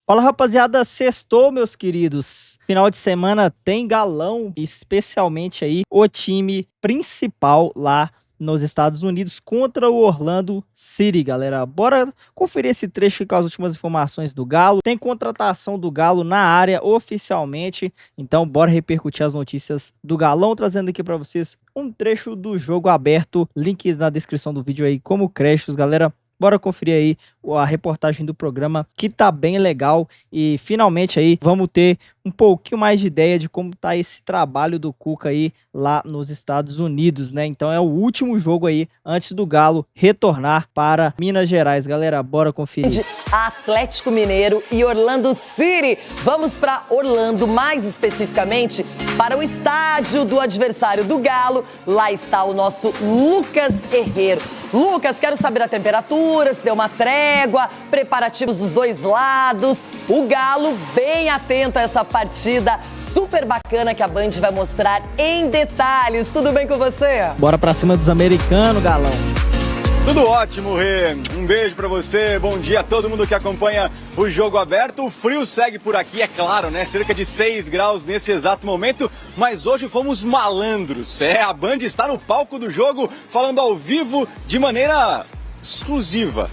Fala, rapaziada, sextou, meus queridos. Final de semana tem galão, especialmente aí o time principal lá nos Estados Unidos contra o Orlando City, galera. Bora conferir esse trecho aqui com as últimas informações do Galo. Tem contratação do Galo na área oficialmente, então bora repercutir as notícias do Galão, trazendo aqui para vocês um trecho do jogo aberto. Link na descrição do vídeo aí como créditos, galera. Bora conferir aí a reportagem do programa, que tá bem legal, e finalmente aí vamos ter um pouquinho mais de ideia de como tá esse trabalho do Cuca aí lá nos Estados Unidos, né? Então é o último jogo aí antes do Galo retornar para Minas Gerais, galera. Bora conferir. Atlético Mineiro e Orlando City. Vamos para Orlando, mais especificamente para o estádio do adversário do Galo. Lá está o nosso Lucas Herrero. Lucas, quero saber a temperatura, se deu uma trégua, preparativos dos dois lados. O Galo bem atento a essa partida super bacana que a Band vai mostrar em detalhes. Tudo bem com você? Bora pra cima dos americanos, Galão. Tudo ótimo, Rê. Um beijo pra você, bom dia a todo mundo que acompanha o Jogo Aberto. O frio segue por aqui, é claro, né? Cerca de 6 graus nesse exato momento, mas hoje fomos malandros. A Band está no palco do jogo, falando ao vivo de maneira exclusiva,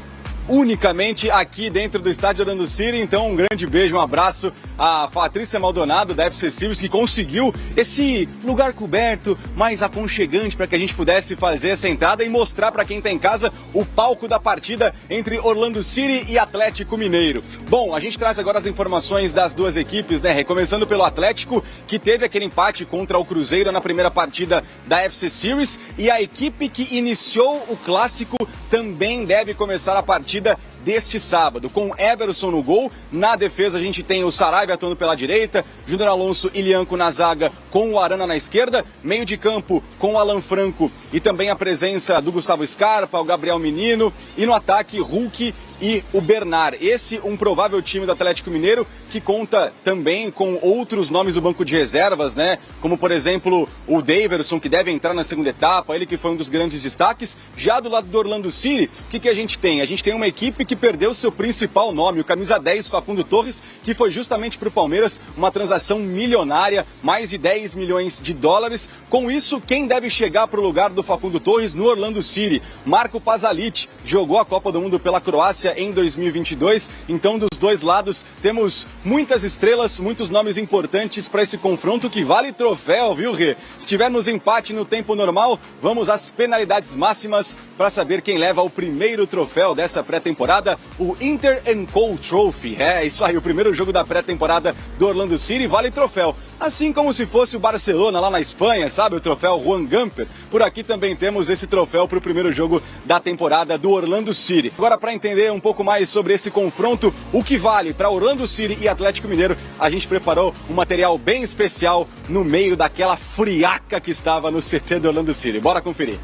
unicamente aqui dentro do estádio Orlando City. Então um grande beijo, um abraço à Patrícia Maldonado da FC Series, que conseguiu esse lugar coberto, mais aconchegante, para que a gente pudesse fazer essa entrada e mostrar para quem está em casa o palco da partida entre Orlando City e Atlético Mineiro. Bom, a gente traz agora as informações das duas equipes, né? Começando pelo Atlético, que teve aquele empate contra o Cruzeiro na primeira partida da FC Series, e a equipe que iniciou o clássico também deve começar a partida deste sábado, com Everson no gol. Na defesa a gente tem o Saraiva atuando pela direita, Júnior Alonso e Lianco na zaga, com o Arana na esquerda, meio de campo com o Alan Franco e também a presença do Gustavo Scarpa, o Gabriel Menino, e no ataque Hulk e o Bernard. Esse um provável time do Atlético Mineiro, que conta também com outros nomes do banco de reservas, né? Como, por exemplo, o Daverson, que deve entrar na segunda etapa, ele que foi um dos grandes destaques. Já do lado do Orlando City, o que a gente tem? A gente tem uma equipe que perdeu seu principal nome, o camisa 10, Facundo Torres, que foi justamente para o Palmeiras uma transação milionária, mais de 10 milhões de dólares. Com isso, quem deve chegar para o lugar do Facundo Torres no Orlando City? Marco Pasalic, jogou a Copa do Mundo pela Croácia em 2022, então dos dois lados temos muitas estrelas, muitos nomes importantes para esse confronto que vale troféu, viu, Rê? Se tivermos empate no tempo normal, vamos às penalidades máximas para saber quem leva o primeiro troféu dessa pré-temporada, o Inter & Co Trophy. É isso aí, o primeiro jogo da pré-temporada do Orlando City vale troféu. Assim como se fosse o Barcelona lá na Espanha, sabe? O troféu Juan Gamper. Por aqui também temos esse troféu para o primeiro jogo da temporada do Orlando City. Agora, para entender um pouco mais sobre esse confronto, o que vale para Orlando City e Atlético Mineiro, a gente preparou um material bem especial no meio daquela friaca que estava no CT do Orlando City. Bora conferir.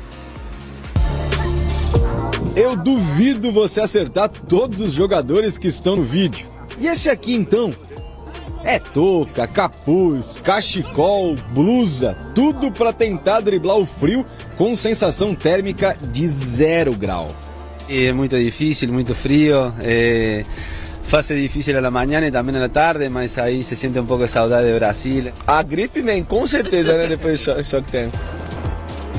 Eu duvido você acertar todos os jogadores que estão no vídeo. E esse aqui então? É touca, capuz, cachecol, blusa, tudo para tentar driblar o frio com sensação térmica de 0 grau. É muito difícil, muito frio, fase difícil na manhã e também na tarde, mas aí se sente um pouco de saudade do Brasil. A gripe vem, com certeza, né, depois do choque térmico.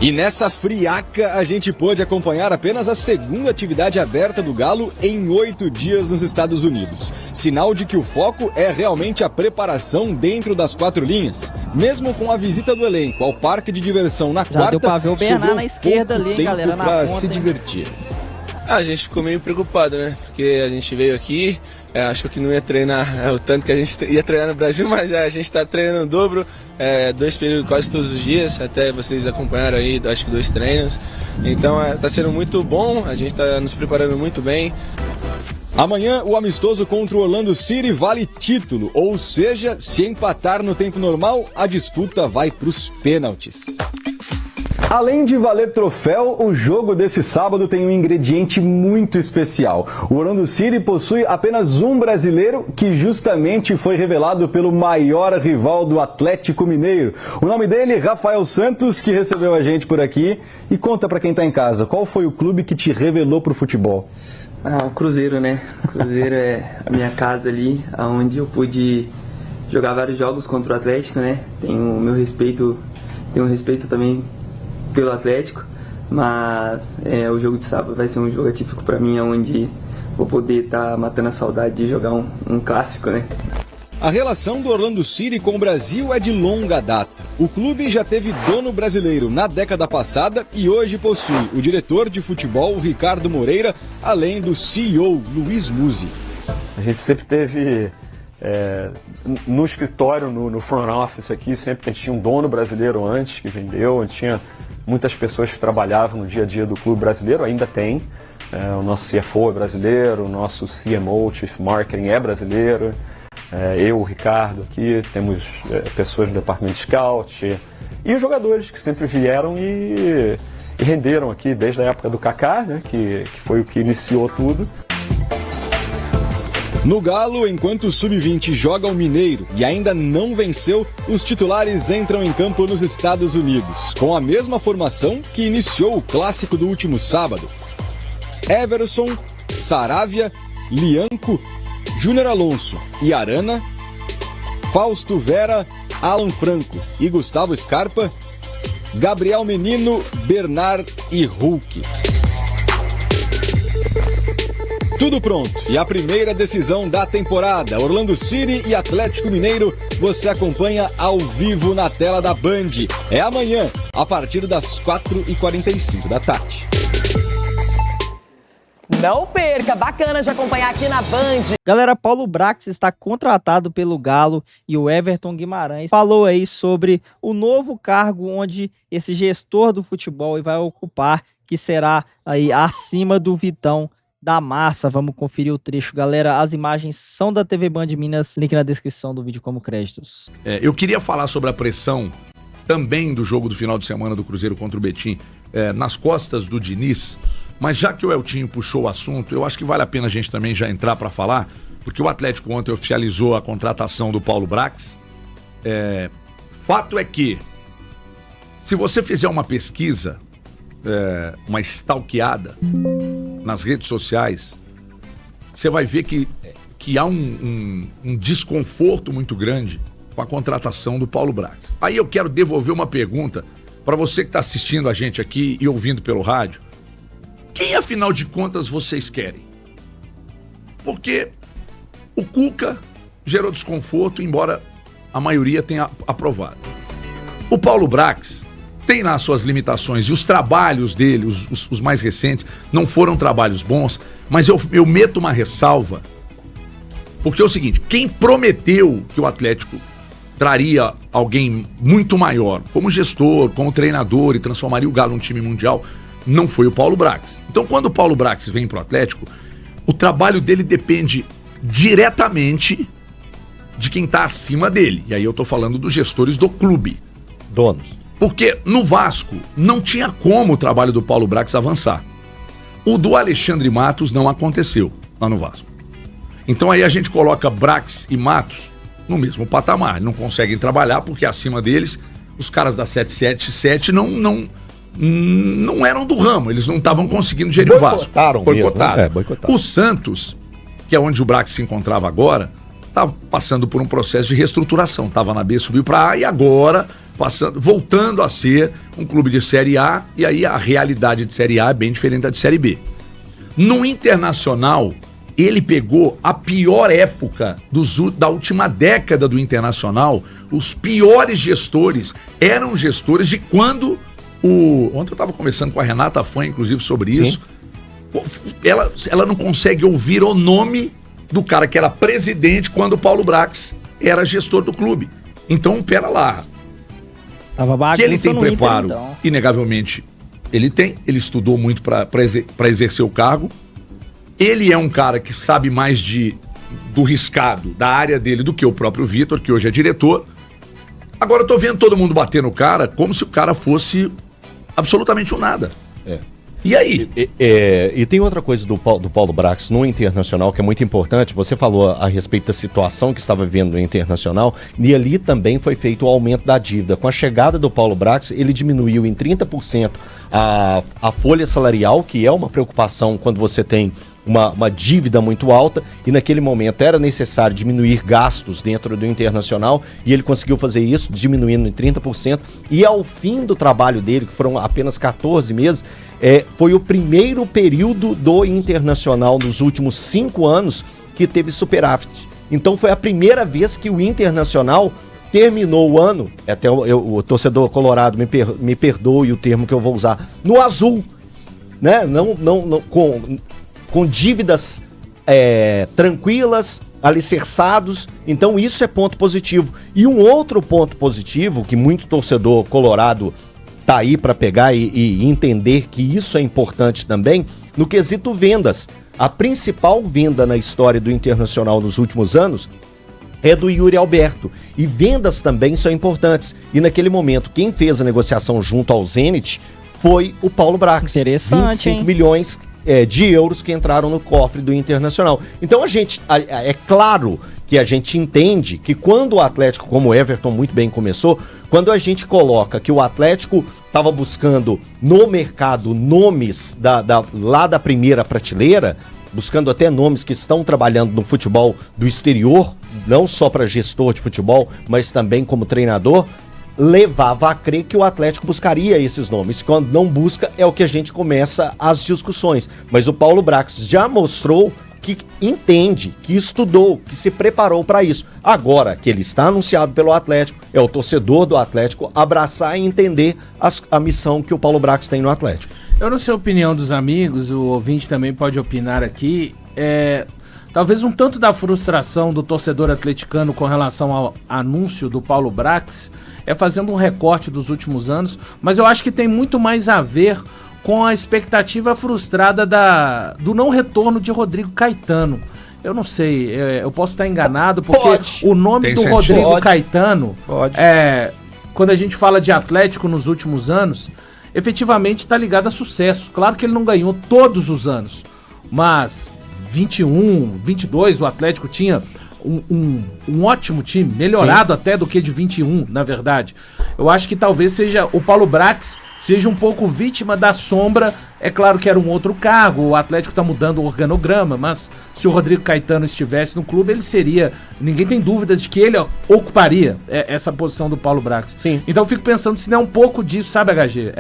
E nessa friaca a gente pôde acompanhar apenas a segunda atividade aberta do Galo em 8 dias nos Estados Unidos. Sinal de que o foco é realmente a preparação dentro das 4 linhas. Mesmo com a visita do elenco ao parque de diversão na quarta, deu pra ver o Bernard na esquerda ali, hein, galera, na ponta, se hein? divertir. A gente ficou meio preocupado, né? Porque a gente veio aqui, achou que não ia treinar o tanto que a gente ia treinar no Brasil, mas a gente está treinando o dobro, 2 períodos quase todos os dias, até vocês acompanharam aí, acho que 2 treinos. Então está sendo muito bom, a gente está nos preparando muito bem. Amanhã, o amistoso contra o Orlando City vale título, ou seja, se empatar no tempo normal, a disputa vai para os pênaltis. Além de valer troféu, o jogo desse sábado tem um ingrediente muito especial. O Orlando City possui apenas um brasileiro que justamente foi revelado pelo maior rival do Atlético Mineiro. O nome dele, Rafael Santos, que recebeu a gente por aqui. E conta pra quem tá em casa, qual foi o clube que te revelou pro futebol? O Cruzeiro, né? Cruzeiro é a minha casa ali, onde eu pude jogar vários jogos contra o Atlético, né? Tenho um respeito também pelo Atlético, mas o jogo de sábado vai ser um jogo atípico para mim, onde vou poder estar matando a saudade de jogar um clássico, né? A relação do Orlando City com o Brasil é de longa data. O clube já teve dono brasileiro na década passada e hoje possui o diretor de futebol, Ricardo Moreira, além do CEO, Luiz Musi. A gente sempre teve, no escritório, no front office aqui, sempre a gente tinha um dono brasileiro antes, que vendeu, a gente tinha muitas pessoas que trabalhavam no dia a dia do clube brasileiro, ainda tem. O nosso CFO é brasileiro, o nosso CMO, Chief Marketing, é brasileiro. Eu, o Ricardo aqui, temos pessoas do departamento de scout e os jogadores que sempre vieram e renderam aqui desde a época do Kaká, né, que foi o que iniciou tudo. No Galo, enquanto o Sub-20 joga o Mineiro e ainda não venceu, os titulares entram em campo nos Estados Unidos, com a mesma formação que iniciou o clássico do último sábado. Everson, Saravia, Lianco, Júnior Alonso e Arana, Fausto Vera, Alan Franco e Gustavo Scarpa, Gabriel Menino, Bernard e Hulk. Tudo pronto e a primeira decisão da temporada, Orlando City e Atlético Mineiro, você acompanha ao vivo na tela da Band. É amanhã, a partir das 4h45 da tarde. Não perca, bacana de acompanhar aqui na Band. Galera, Paulo Brax está contratado pelo Galo e o Everton Guimarães falou aí sobre o novo cargo onde esse gestor do futebol vai ocupar, que será aí acima do Vitão da Massa. Vamos conferir o trecho, galera. As imagens são da TV Band Minas, link na descrição do vídeo como créditos. Eu queria falar sobre a pressão também do jogo do final de semana do Cruzeiro contra o Betim, nas costas do Diniz. Mas já que o Eltinho puxou o assunto, eu acho que vale a pena a gente também já entrar para falar, porque o Atlético ontem oficializou a contratação do Paulo Brax. Fato é que, se você fizer uma pesquisa, uma stalkeada nas redes sociais, você vai ver que há um desconforto muito grande com a contratação do Paulo Brax. Aí eu quero devolver uma pergunta para você que está assistindo a gente aqui e ouvindo pelo rádio. Quem, afinal de contas, vocês querem? Porque o Cuca gerou desconforto, embora a maioria tenha aprovado. O Paulo Brax tem lá suas limitações, e os trabalhos dele, os mais recentes, não foram trabalhos bons, mas eu meto uma ressalva, porque é o seguinte: quem prometeu que o Atlético traria alguém muito maior, como gestor, como treinador, e transformaria o Galo num time mundial, não foi o Paulo Brax. Então, quando o Paulo Brax vem pro Atlético, o trabalho dele depende diretamente de quem tá acima dele. E aí eu tô falando dos gestores do clube. Donos. Porque no Vasco não tinha como o trabalho do Paulo Brax avançar. O do Alexandre Matos não aconteceu lá no Vasco. Então aí a gente coloca Brax e Matos no mesmo patamar. Não conseguem trabalhar porque acima deles, os caras da 777 não eram do ramo, eles não estavam conseguindo gerir o Vasco. Boicotaram. O Santos, que é onde o Brax se encontrava agora, estava passando por um processo de reestruturação. Estava na B, subiu para A e agora voltando a ser um clube de Série A, e aí a realidade de Série A é bem diferente da de Série B. No Internacional, ele pegou a pior época da última década do Internacional. Os piores gestores eram gestores de quando ontem eu estava conversando com a Renata Fã, inclusive, sobre isso. Ela não consegue ouvir o nome do cara que era presidente quando o Paulo Brax era gestor do clube. Então, pera lá. Que ele tem preparo, Inter, então. Inegavelmente, ele estudou muito para exercer o cargo. Ele é um cara que sabe mais do riscado, da área dele, do que o próprio Vitor, que hoje é diretor. Agora eu tô vendo todo mundo bater no cara como se o cara fosse absolutamente um nada. E aí? E tem outra coisa do Paulo Brax no Internacional que é muito importante. Você falou a respeito da situação que estava vivendo no Internacional, e ali também foi feito o aumento da dívida. Com a chegada do Paulo Brax, ele diminuiu em 30% a folha salarial, que é uma preocupação quando você tem uma dívida muito alta, e naquele momento era necessário diminuir gastos dentro do Internacional, e ele conseguiu fazer isso, diminuindo em 30%, e ao fim do trabalho dele, que foram apenas 14 meses, foi o primeiro período do Internacional nos últimos 5 anos que teve superávit. Então foi a primeira vez que o Internacional terminou o ano, até o torcedor colorado me perdoe o termo que eu vou usar, no azul, né? Não, com dívidas tranquilas, alicerçados. Então isso é ponto positivo. E um outro ponto positivo que muito torcedor colorado tá aí para pegar e entender que isso é importante também, no quesito vendas. A principal venda na história do Internacional nos últimos anos é do Yuri Alberto. E vendas também são importantes. E naquele momento, quem fez a negociação junto ao Zenit foi o Paulo Brax. Interessante, 25 milhões de euros que entraram no cofre do Internacional. Então é claro que a gente entende que quando o Atlético, como o Everton muito bem começou, quando a gente coloca que o Atlético estava buscando no mercado nomes lá da primeira prateleira, buscando até nomes que estão trabalhando no futebol do exterior, não só para gestor de futebol, mas também como treinador, levava a crer que o Atlético buscaria esses nomes. Quando não busca, é o que a gente começa as discussões. Mas o Paulo Brax já mostrou que entende, que estudou, que se preparou para isso. Agora que ele está anunciado pelo Atlético, é o torcedor do Atlético abraçar e entender a missão que o Paulo Brax tem no Atlético. Eu não sei a opinião dos amigos, o ouvinte também pode opinar aqui. Talvez um tanto da frustração do torcedor atleticano com relação ao anúncio do Paulo Brax fazendo um recorte dos últimos anos, mas eu acho que tem muito mais a ver com a expectativa frustrada do não retorno de Rodrigo Caetano. Eu não sei, eu posso estar enganado, porque o nome do Rodrigo Caetano, quando a gente fala de Atlético nos últimos anos, efetivamente está ligado a sucesso. Claro que ele não ganhou todos os anos, mas 21, 22, o Atlético tinha um ótimo time, melhorado até do que de 21, na verdade. Eu acho que talvez seja o Paulo Brax seja um pouco vítima da sombra. É claro que era um outro cargo, o Atlético está mudando o organograma, mas se o Rodrigo Caetano estivesse no clube, ele seria, ninguém tem dúvidas de que ele ocuparia essa posição do Paulo Brax. Sim. Então eu fico pensando se não é um pouco disso, sabe, HG?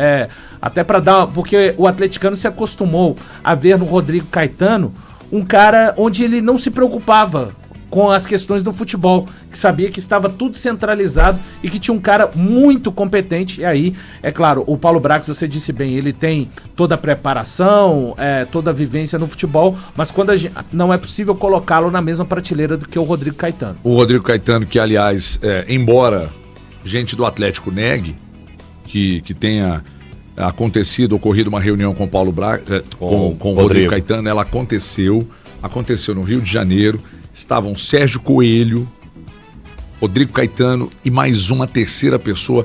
Até para dar, porque o atleticano se acostumou a ver no Rodrigo Caetano um cara onde ele não se preocupava com as questões do futebol, que sabia que estava tudo centralizado e que tinha um cara muito competente. E aí, é claro, o Paulo Brax, você disse bem, ele tem toda a preparação, toda a vivência no futebol, mas quando não é possível colocá-lo na mesma prateleira do que o Rodrigo Caetano. O Rodrigo Caetano, que aliás, embora gente do Atlético negue que tenha ocorrido uma reunião com o Paulo Brax, com o Rodrigo Caetano, ela aconteceu no Rio de Janeiro. Estavam Sérgio Coelho, Rodrigo Caetano e mais uma terceira pessoa,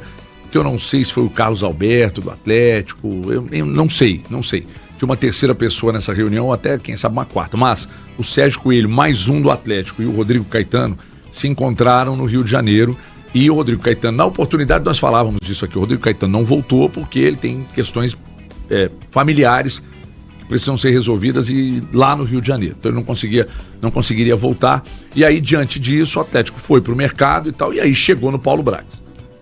que eu não sei se foi o Carlos Alberto do Atlético, eu não sei. Tinha uma terceira pessoa nessa reunião, até quem sabe uma quarta, mas o Sérgio Coelho, mais um do Atlético, e o Rodrigo Caetano se encontraram no Rio de Janeiro. E o Rodrigo Caetano, na oportunidade nós falávamos disso aqui, o Rodrigo Caetano não voltou porque ele tem questões familiares precisam ser resolvidas e lá no Rio de Janeiro. Então ele não conseguiria voltar. E aí, diante disso, o Atlético foi para o mercado e tal, e aí chegou no Paulo Brax.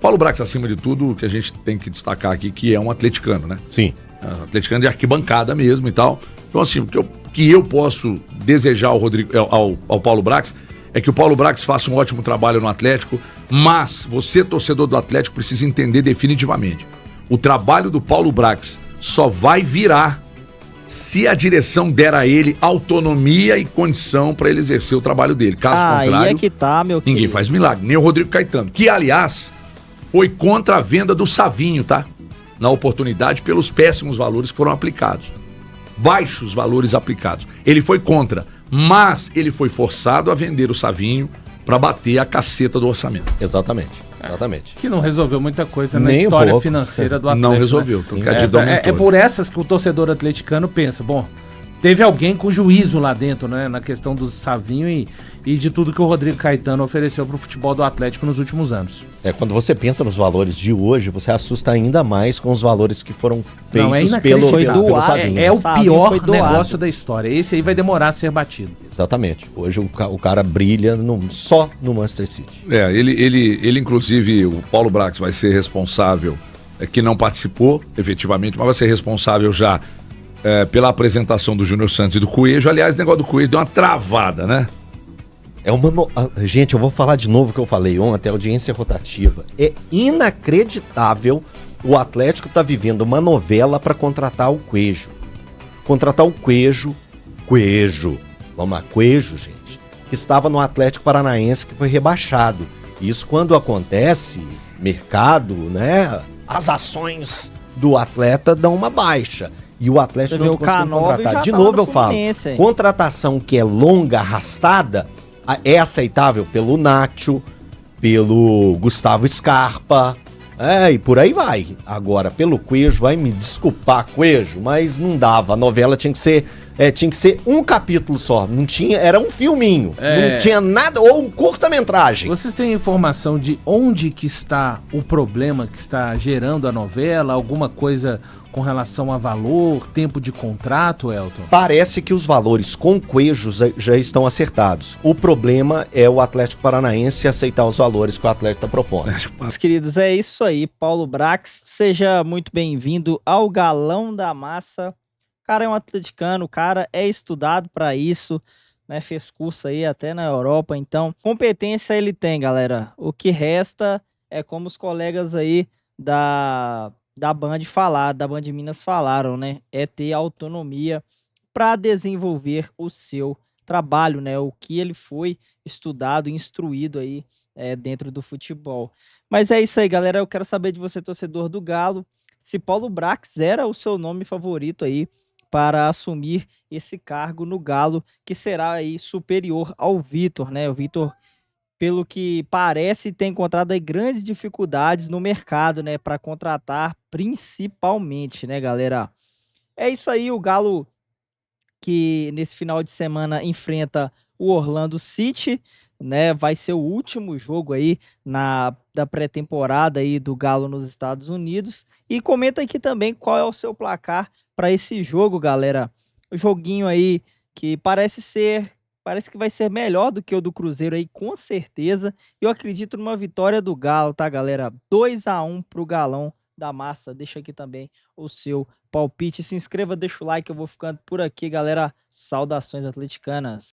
Paulo Brax, acima de tudo, o que a gente tem que destacar aqui, que é um atleticano, né? Sim. Atleticano de arquibancada mesmo e tal. Então, assim, o que eu posso desejar ao Paulo Brax é que o Paulo Brax faça um ótimo trabalho no Atlético, mas você, torcedor do Atlético, precisa entender definitivamente. O trabalho do Paulo Brax só vai virar se a direção der a ele autonomia e condição para ele exercer o trabalho dele. Caso contrário, aí é que tá, meu ninguém querido. faz milagre, nem o Rodrigo Caetano, que aliás foi contra a venda do Savinho, tá? Na oportunidade, pelos péssimos valores que foram aplicados, baixos valores aplicados. Ele foi contra, mas ele foi forçado a vender o Savinho para bater a caceta do orçamento. Exatamente. Que não resolveu muita coisa na Nem história pouco. financeira do Atlético. Não resolveu. Né? É por essas que o torcedor atleticano pensa, bom, teve alguém com juízo lá dentro, né? Na questão do Savinho e de tudo que o Rodrigo Caetano ofereceu pro futebol do Atlético nos últimos anos. Quando você pensa nos valores de hoje, você assusta ainda mais com os valores que foram feitos Não, é pelo inacreditável. Savinho. É o Savinho pior foi doado. negócio da história. Esse aí vai demorar a ser batido. Exatamente. Hoje o cara brilha só no Manchester City. Ele inclusive, o Paulo Brax vai ser responsável, que não participou efetivamente, mas vai ser responsável já pela apresentação do Júnior Santos e do Coelho. Aliás, o negócio do Coelho deu uma travada, né? Gente, eu vou falar de novo o que eu falei ontem, audiência rotativa. É inacreditável o Atlético tá vivendo uma novela para contratar o Coelho. Coelho, vamos lá, Coelho, gente, que estava no Atlético Paranaense, que foi rebaixado. Isso quando acontece, mercado, né, as ações do atleta dão uma baixa. E o Atlético não conseguiu contratar. De novo eu falo, contratação que é longa, arrastada, é aceitável pelo Nacho, pelo Gustavo Scarpa, e por aí vai. Agora, pelo Coelho, vai me desculpar, Coelho, mas não dava. A novela tinha que ser um capítulo só. Não tinha, era um filminho. Não tinha nada, ou um curta-metragem. Vocês têm informação de onde que está o problema que está gerando a novela? Alguma coisa com relação a valor, tempo de contrato, Elton? Parece que os valores com Coelho já estão acertados. O problema é o Atlético Paranaense aceitar os valores que o Atlético está propondo. Meus queridos, é isso aí. Paulo Brax, seja muito bem-vindo ao Galão da Massa. O cara é um atleticano, o cara é estudado para isso, né? Fez curso aí até na Europa, então competência ele tem, galera. O que resta é como os colegas aí da Band falaram, da Band Minas falaram, né? É ter autonomia para desenvolver o seu trabalho, né? O que ele foi estudado, instruído aí dentro do futebol. Mas é isso aí, galera. Eu quero saber de você, torcedor do Galo, se Paulo Brax era o seu nome favorito aí para assumir esse cargo no Galo, que será aí superior ao Vitor, né? O Vitor, pelo que parece, tem encontrado aí grandes dificuldades no mercado, né, para contratar principalmente, né, galera? É isso aí, o Galo que nesse final de semana enfrenta o Orlando City, né? Vai ser o último jogo aí da pré-temporada aí do Galo nos Estados Unidos. E comenta aqui também qual é o seu placar para esse jogo, galera. O joguinho aí que parece que vai ser melhor do que o do Cruzeiro aí, com certeza. Eu acredito numa vitória do Galo, tá, galera? 2-1 pro Galão da Massa. Deixa aqui também o seu palpite. Se inscreva, deixa o like. Eu vou ficando por aqui, galera. Saudações atleticanas.